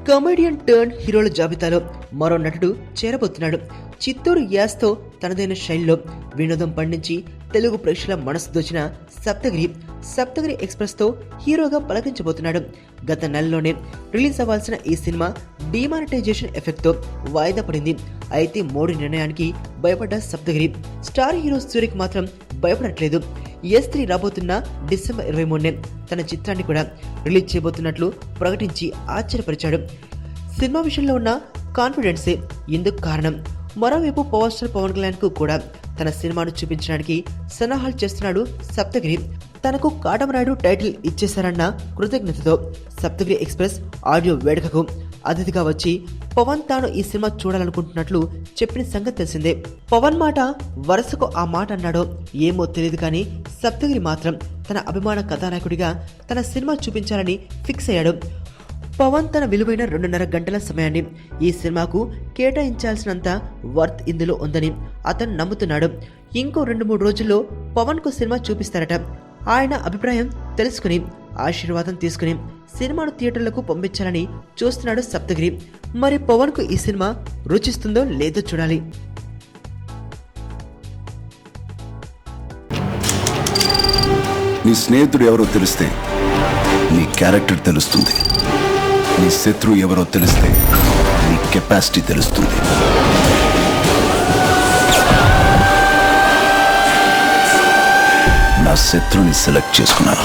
Comedian turn హీరోల జాబితాలో మరో నటుడు చేరబోతున్నాడు. చిత్తూరు యాస్తో తనదైన శైలిలో వినోదం పండించి తెలుగు ప్రేక్షకుల మనసు దోచిన సప్తగిరి ఎక్స్ప్రెస్ తో హీరోగా పలకించబోతున్నాడు. గత నెలలోనే రిలీజ్ అవ్వాల్సిన ఈ సినిమా డిమానిటైజేషన్ ఎఫెక్ట్ తో వాయిదా పడింది. అయితే మోడీ నిర్ణయానికి భయపడ్డ సప్తగిరి స్టార్ హీరో సూర్యకి మాత్రం భయపడట్లేదు. S3 రాబోతున్న డిసెంబర్ 23నే తన చిత్రాన్ని కూడా రిలీజ్ చేయబోతున్నట్లు ప్రకటించి ఆశ్చర్యపరిచాడు. సినిమా విషయంలో ఉన్న కాన్ఫిడెన్సే ఇందుకు కారణం. మరోవైపు పవర్ స్టార్ పవన్ కళ్యాణ్ కు కూడా తన సినిమాను చూపించడానికి సన్నాహాలు చేస్తున్నాడు సప్తగిరి. తనకు కాటమరాయుడు టైటిల్ ఇచ్చేశారన్న కృతజ్ఞతతో సప్తగిరి ఎక్స్ప్రెస్ ఆడియో వేడుకకు అతిథిగా వచ్చి పవన్ తాను ఈ సినిమా చూడాలనుకుంటున్నట్లు చెప్పిన సంగతి తెలిసిందే. పవన్ మాట వరుసకు ఆ మాట అన్నాడో ఏమో తెలియదు కానీ సప్తగిరి మాత్రం తన అభిమాన కథానాయకుడిగా తన సినిమా చూపించాలని ఫిక్స్ అయ్యాడు. పవన్ తన విలువైన 2.5 గంటల సమయాన్ని ఈ సినిమాకు కేటాయించాల్సినంత వర్త్ ఇందులో ఉందని అతను నమ్ముతున్నాడు. ఇంకో 2-3 రోజుల్లో పవన్ కు సినిమా చూపిస్తారట. ఆయన అభిప్రాయం తెలుసుకుని ఆశీర్వాదం తీసుకుని సినిమాను థియేటర్లకు పంపించాలని చూస్తున్నాడు సప్తగిరి. మరి పవన్ కు ఈ సినిమా రుచిస్తుందో లేదో చూడాలి. నీ స్నేహితుడు ఎవరో తెలిస్తే నీ క్యారెక్టర్ తెలుస్తుంది. నీ శత్రువు ఎవరో తెలిస్తే నీ కెపాసిటీ తెలుస్తుంది. నా శత్రువుని సెలెక్ట్ చేసుకున్నాను.